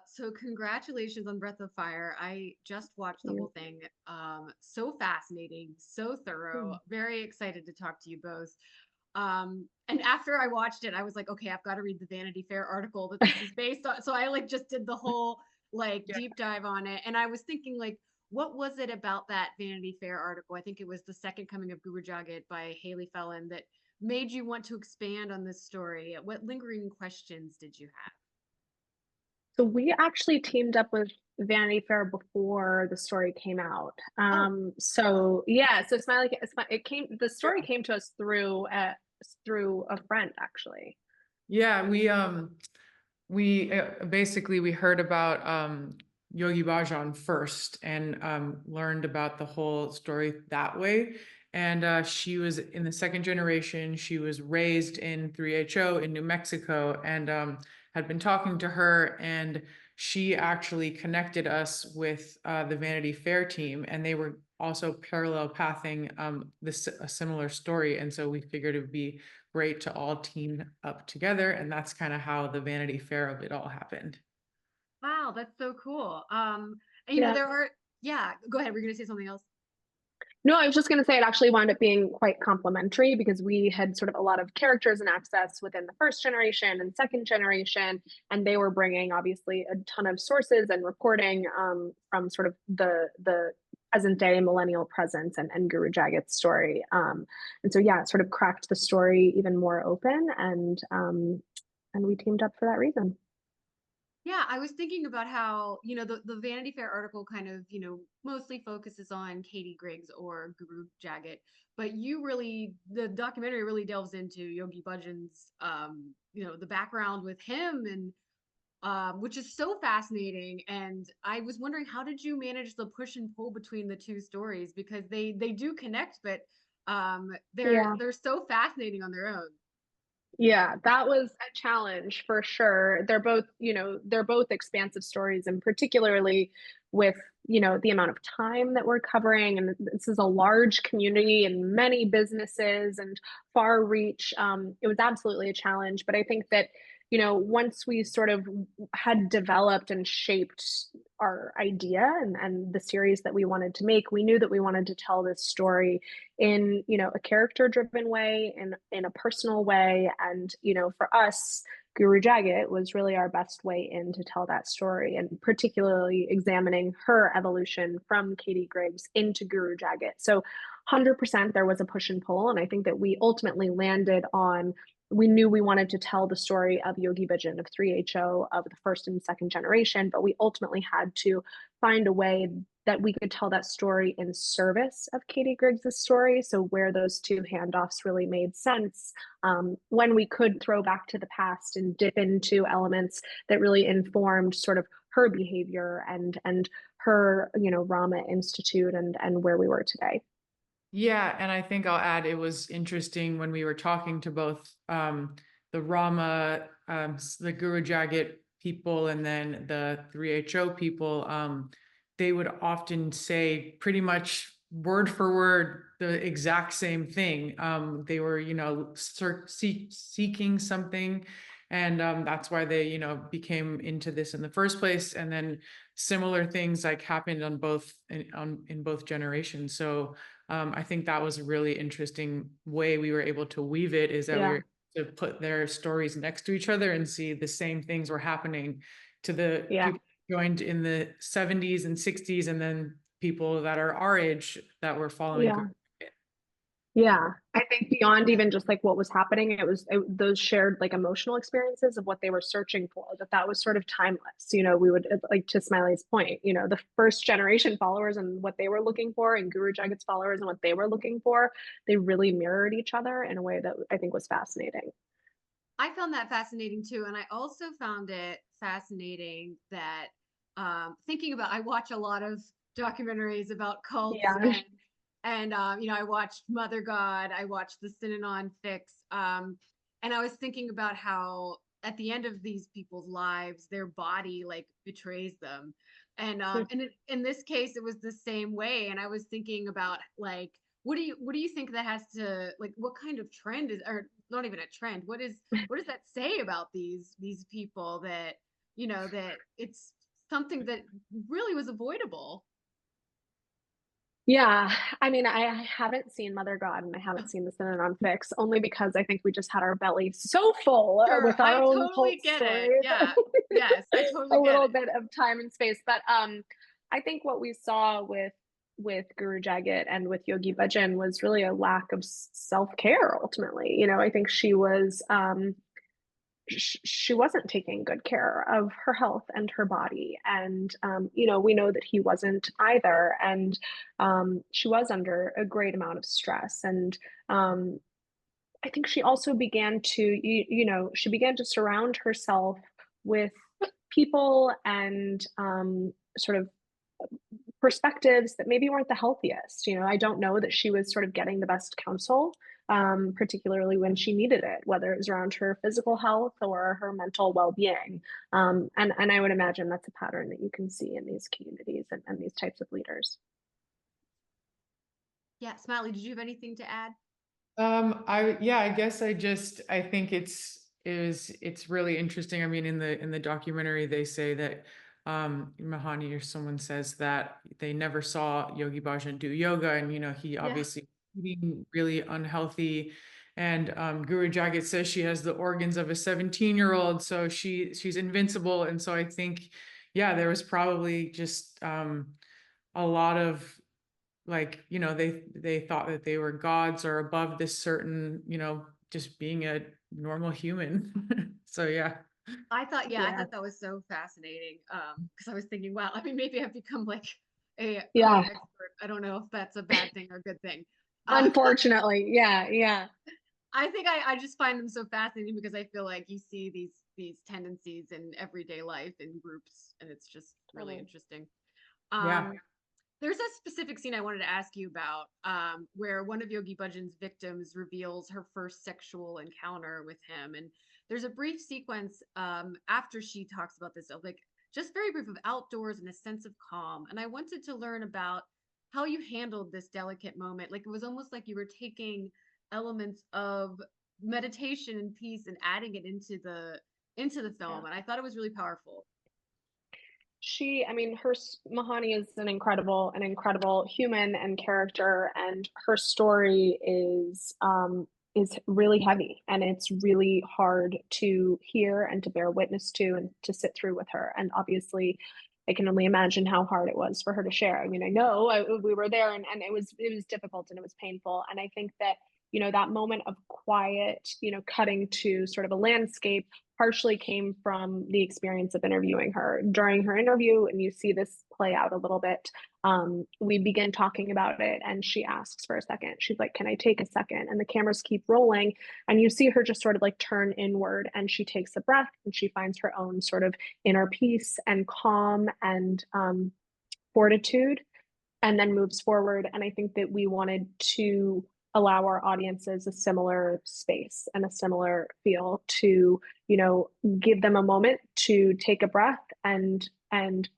So congratulations on Breath of Fire. I just watched the You. whole thing. So fascinating, so thorough. Very excited to talk to you both. And after I watched it, I was like, okay, I've got to read the Vanity Fair article that this is based on. So I like just did the whole like Yeah. deep dive on it. And I was thinking like, what was it about that Vanity Fair article? I think it was The Second Coming of Guru Jagat by Hayley Pappas that made you want to expand on this story. What lingering questions did you have? So we actually teamed up with Vanity Fair before the story came out. Oh, So yeah, so Smiley, it came, the story Yeah. came to us through a friend actually. Yeah, we basically we heard about Yogi Bhajan first and learned about the whole story that way. And she was in the second generation. She was raised in 3HO in New Mexico and had been talking to her. And she actually connected us with the Vanity Fair team, and they were also parallel pathing this a similar story. And so we figured it would be great to all team up together. And that's kind of how the Vanity Fair of it all happened. wow, that's so cool. And Yeah. there are, yeah, go ahead. We're gonna say something else. No, I was just going to say it actually wound up being quite complementary because we had sort of a lot of characters and access within the first generation and second generation, and they were bringing obviously a ton of sources and reporting from sort of the present day millennial presence and Guru Jagat's story. And so yeah, it sort of cracked the story even more open, and we teamed up for that reason. Yeah, I was thinking about how, the Vanity Fair article kind of, mostly focuses on Katie Griggs or Guru Jagat, but the documentary really delves into Yogi Bhajan's, the background with him and which is so fascinating. And I was wondering, how did you manage the push and pull between the two stories? Because they do connect, but Yeah. they're so fascinating on their own. Yeah, that was a challenge for sure. They're both expansive stories, and particularly with, the amount of time that we're covering. And this is a large community and many businesses and far reach. It was absolutely a challenge. But I think that, once we sort of had developed and shaped our idea and the series that we wanted to make, we knew that we wanted to tell this story in a character driven way and in a personal way. And for us, Guru Jagat was really our best way in to tell that story, and particularly examining her evolution from Katie Griggs into Guru Jagat. So 100% there was a push and pull, and I think that we ultimately landed on, we knew we wanted to tell the story of Yogi Bhajan of 3HO, of the first and second generation, but we ultimately had to find a way that we could tell that story in service of Katie Griggs' story. So where those two handoffs really made sense, when we could throw back to the past and dip into elements that really informed sort of her behavior and her, Rama Institute and where we were today. Yeah, and I think I'll add it was interesting when we were talking to both the Rama, the Guru Jagat people, and then the 3HO people. They would often say pretty much word for word the exact same thing. They were, seeking something, and that's why they, became into this in the first place. And then similar things like happened in both generations. So I think that was a really interesting way we were able to weave it, is that we Yeah. were to put their stories next to each other and see the same things were happening to the Yeah. people who joined in the 70s and 60s, and then people that are our age that were following. Yeah. Yeah, I think beyond even just like what was happening, those shared like emotional experiences of what they were searching for, that was sort of timeless. We would, like, to Smiley's point, the first generation followers and what they were looking for, and Guru Jagat's followers and what they were looking for, they really mirrored each other in a way that I think was fascinating. I found that fascinating too. And I also found it fascinating that thinking about, I watch a lot of documentaries about cults Yeah. and I watched Mother God, I watched the Synanon Fix. And I was thinking about how at the end of these people's lives, their body like betrays them. And in this case, it was the same way. And I was thinking about like, what do you think that has to like, what kind of trend is, or not even a trend, what does that say about these people that you know, that it's something that really was avoidable. Yeah, I mean, I haven't seen Mother God and I haven't seen this in an unfix only because I think we just had our belly so full Sure, with our I own totally cult get it. stories. Yeah. Yes, I A totally get little it. bit of time and space. But I think what we saw with Guru Jagat and with Yogi Bhajan was really a lack of self-care ultimately. You know, I think she wasn't taking good care of her health and her body. And, you know, we know that he wasn't either. And she was under a great amount of stress. And I think she also began to, you know, she began to surround herself with people and sort of perspectives that maybe weren't the healthiest. You know, I don't know that she was sort of getting the best counsel, particularly when she needed it, whether it was around her physical health or her mental well-being. And I would imagine that's a pattern that you can see in these communities and these types of leaders. Yeah, Smiley, did you have anything to add? I guess I think it's really interesting. I mean, in the documentary, they say that Mahani or someone says that they never saw Yogi Bhajan do yoga, and you know, he Yeah. obviously eating really unhealthy. And Guru Jagat says she has the organs of a 17-year-old, so she's invincible. And so I think, yeah, there was probably just a lot of, like, you know, they thought that they were gods or above this certain, you know, just being a normal human. So yeah. I Yeah. thought that was so fascinating. Because I was thinking, wow, I mean, maybe I've become like a cult Yeah. expert. I don't know if that's a bad thing or a good thing. Uh, Unfortunately. Yeah. Yeah. I think I just find them so fascinating because I feel like you see these tendencies in everyday life in groups, and it's just really Totally. interesting. Yeah. Um, there's a specific scene I wanted to ask you about, where one of Yogi Bhajan's victims reveals her first sexual encounter with him, and there's a brief sequence after she talks about this, of like just very brief, of outdoors and a sense of calm. And I wanted to learn about how you handled this delicate moment. Like it was almost like you were taking elements of meditation and peace and adding it into the Yeah. film, and I thought it was really powerful. I mean, Mahani is an incredible human and character, and her story is really heavy, and it's really hard to hear and to bear witness to and to sit through with her. And obviously, I can only imagine how hard it was for her to share. I mean, we were there, and it was difficult and it was painful. And I think that, you know, that moment of quiet, you know, cutting to sort of a landscape partially came from the experience of interviewing her. During her interview, and you see this play out a little bit, we begin talking about it, and she asks for a second. She's like, "Can I take a second?" And the cameras keep rolling, and you see her just sort of like turn inward, and she takes a breath, and she finds her own sort of inner peace and calm and fortitude, and then moves forward. And I think that we wanted to allow our audiences a similar space and a similar feel to, you know, give them a moment to take a breath and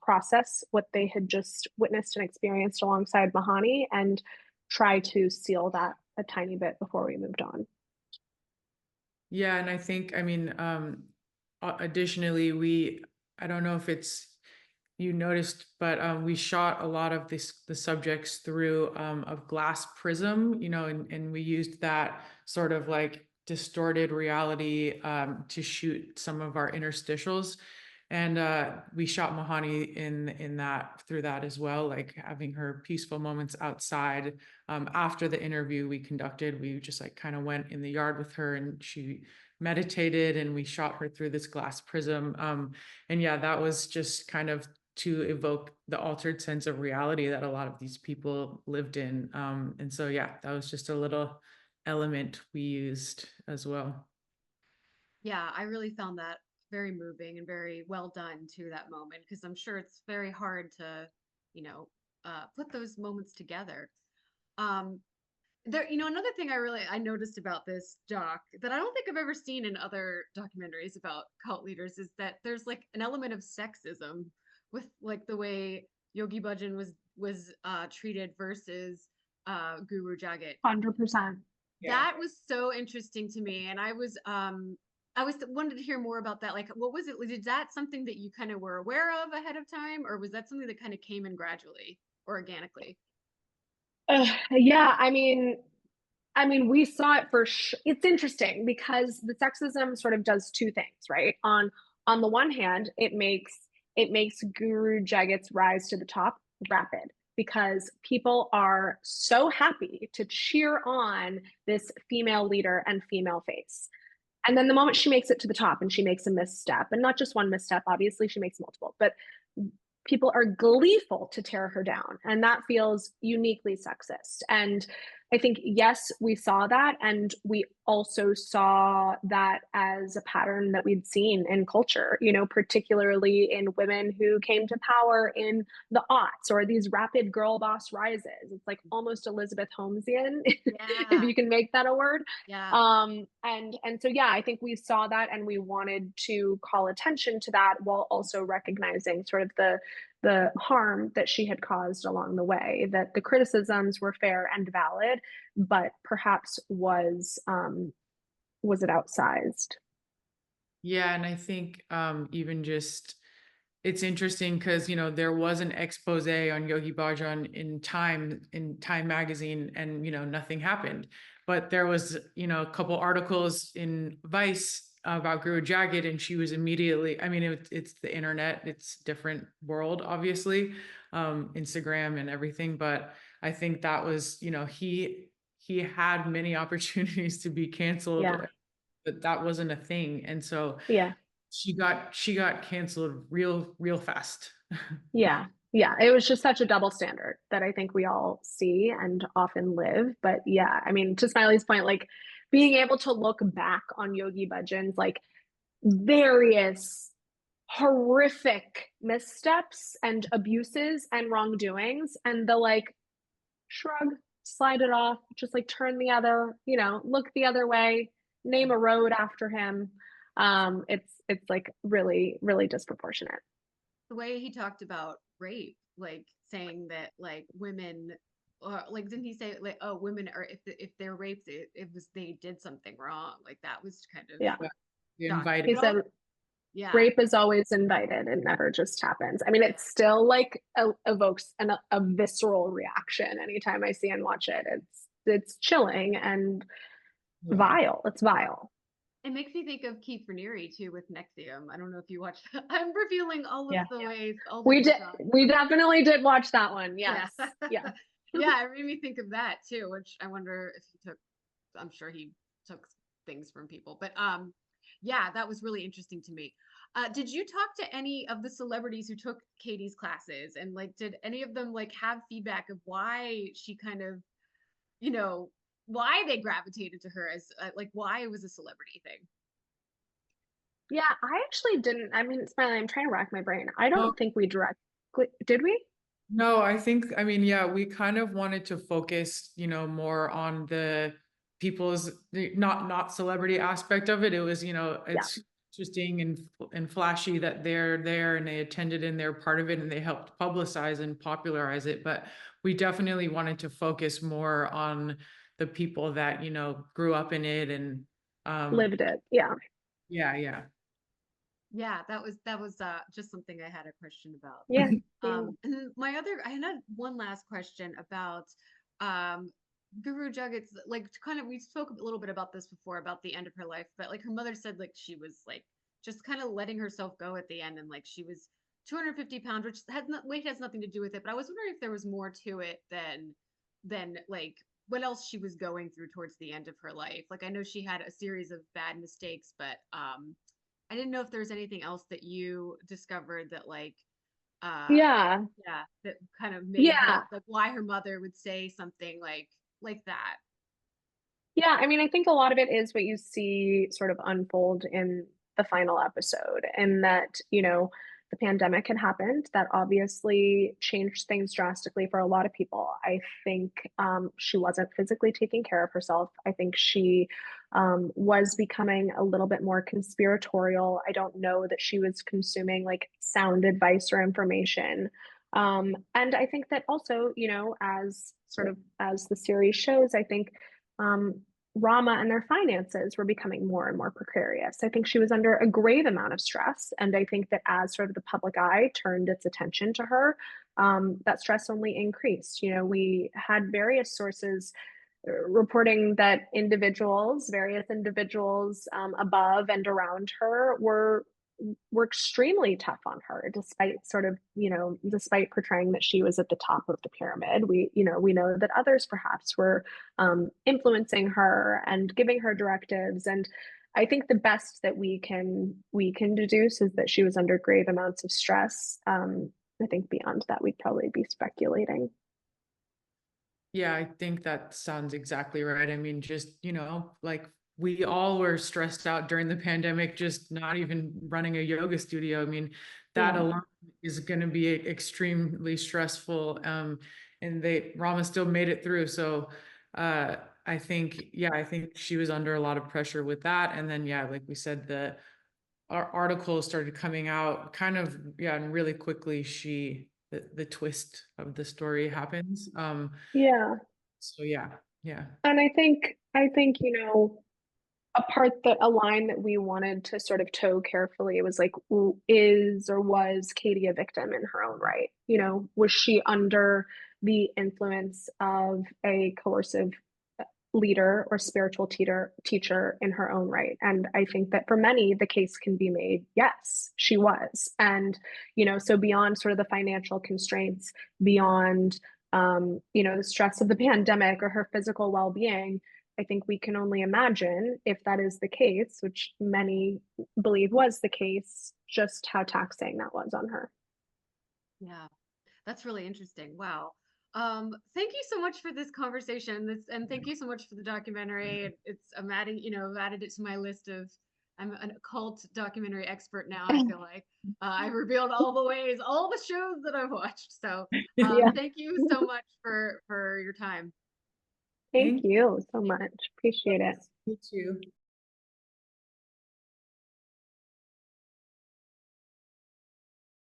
process what they had just witnessed and experienced alongside Mahani, and try to seal that a tiny bit before we moved on. Yeah, and I think, I mean, additionally, I don't know if it's you noticed, but we shot a lot of the subjects through a glass prism, you know, and we used that sort of like distorted reality to shoot some of our interstitials. And we shot Mahani in that through that as well, like having her peaceful moments outside. After the interview we conducted, we just like kind of went in the yard with her, and she meditated, and we shot her through this glass prism. And yeah, that was just kind of to evoke the altered sense of reality that a lot of these people lived in. And so, yeah, that was just a little element we used as well. Yeah, I really found that very moving and very well done to that moment, because I'm sure it's very hard to, you know, put those moments together. Um, there, another thing I noticed about this doc that I don't think I've ever seen in other documentaries about cult leaders is that there's like an element of sexism with like the way Yogi Bhajan was treated versus Guru Jagat. 100%. Yeah. That was so interesting to me, and I was wanted to hear more about that. Like, what was it? Is that something that you kind of were aware of ahead of time, or was that something that kind of came in gradually or organically? Yeah, I mean, we saw it for sure. It's interesting because the sexism sort of does two things, right? On the one hand, it makes Guru Jagat's rise to the top rapid because people are so happy to cheer on this female leader and female face. And then the moment she makes it to the top and she makes a misstep, and not just one misstep, obviously she makes multiple, but people are gleeful to tear her down. And that feels uniquely sexist. And I think, yes, we saw that. And we also saw that as a pattern that we'd seen in culture, particularly in women who came to power in the aughts or these rapid girl boss rises. It's like almost Elizabeth Holmesian, if Yeah, you can make that a word. yeah. And so, yeah, I think we saw that and we wanted to call attention to that while also recognizing sort of the harm that she had caused along the way, that the criticisms were fair and valid, but perhaps was it outsized? Yeah, and I think even just it's interesting because there was an expose on Yogi Bhajan in Time magazine, and nothing happened. But there was a couple articles in Vice about Guru Jagat, and she was immediately. I mean, it's the internet; it's different world, obviously, Instagram and everything. But I think that was he had many opportunities to be canceled, Yeah, but that wasn't a thing, and so yeah, she got canceled real fast. yeah, yeah. It was just such a double standard that I think we all see and often live. But yeah, I mean, to Smiley's point, like being able to look back on Yogi Bhajan's like various horrific missteps and abuses and wrongdoings and the like shrug, slide it off, just like turn the other, look the other way, name a road after him. It's like really, really disproportionate. The way he talked about rape, like saying that like women, or like didn't he say like, oh, women are, if they're raped, it was they did something wrong. Like that was kind of Yeah. Yeah, we shocking. invited. He But said also, yeah, rape is always invited. It never just happens. I mean, yeah. it still like evokes a visceral reaction anytime I see and watch it. It's chilling and Yeah. vile. It's vile. It makes me think of Keith Raniere too with Nexium. I don't know if you watched that. I'm revealing all of Yeah. the ways, all the We did details. we definitely did watch that one. Yeah. Yes. Yeah. Yeah, it made me think of that too, which I wonder if he took, I'm sure he took things from people. But yeah, that was really interesting to me. Did you talk to any of the celebrities who took Katie's classes, and like did any of them like have feedback of why she kind of, you know, why they gravitated to her as like why it was a celebrity thing? Yeah, I actually didn't. I mean, Smiley, I'm trying to rack my brain. I No, don't think we directly did we? no, I mean, yeah, we kind of wanted to focus, more on the not celebrity aspect of it. It was, Yeah. it's interesting and flashy that they're there and they attended and they're part of it and they helped publicize and popularize it. But we definitely wanted to focus more on the people that, grew up in it and Lived it. Yeah. yeah, yeah. Yeah, that was just something I had a question about. Yeah. Yeah. And then I had one last question about um Guru Jagat's like kind of we spoke a little bit about this before about the end of her life, but like her mother said like she was like just kind of letting herself go at the end, and like she was 250 pounds, which weight has nothing to do with it, but I was wondering if there was more to it than like what else she was going through towards the end of her life. Like I know she had a series of bad mistakes, but I didn't know if there was anything else that you discovered that like uh Yeah. yeah, that kind of made her Yeah. like why her mother would say something like that. Yeah, I mean, I think a lot of it is what you see sort of unfold in the final episode, and that, the pandemic had happened. That obviously changed things drastically for a lot of people. I think she wasn't physically taking care of herself. I think she was becoming a little bit more conspiratorial. I don't know that she was consuming like sound advice or information. And I think that also, as sort of as the series shows, I think um, Rama and their finances were becoming more and more precarious. I think she was under a grave amount of stress. And I think that as sort of the public eye turned its attention to her, that stress only increased. You know, we had various sources reporting that various individuals above and around her were extremely tough on her, despite sort of, despite portraying that she was at the top of the pyramid. We know that others perhaps were influencing her and giving her directives. And I think the best that we can deduce is that she was under grave amounts of stress. I think beyond that, we'd probably be speculating. Yeah, I think that sounds exactly right. I mean, just, like we all were stressed out during the pandemic, just not even running a yoga studio. I mean, that Yeah. alone is going to be extremely stressful. And Rama still made it through. So, I think, I think she was under a lot of pressure with that. And then, like we said, our articles started coming out kind of, and really quickly the twist of the story happens. Yeah. So yeah, yeah. And I think, a line that we wanted to sort of toe carefully was like, is or was Katie a victim in her own right? Was she under the influence of a coercive leader or spiritual teacher in her own right? And I think that for many, the case can be made, yes, she was. And, so beyond sort of the financial constraints, beyond, the stress of the pandemic or her physical well-being, I think we can only imagine, if that is the case, which many believe was the case, just how taxing that was on her. Yeah, that's really interesting. Wow. Thank you so much for this conversation. And thank you so much for the documentary. I'm adding, I've added it to my list of, I'm an occult documentary expert now, I feel like. I've revealed all the shows that I've watched. So Yeah. thank you so much for your time. Thank you so much. Appreciate it. You too.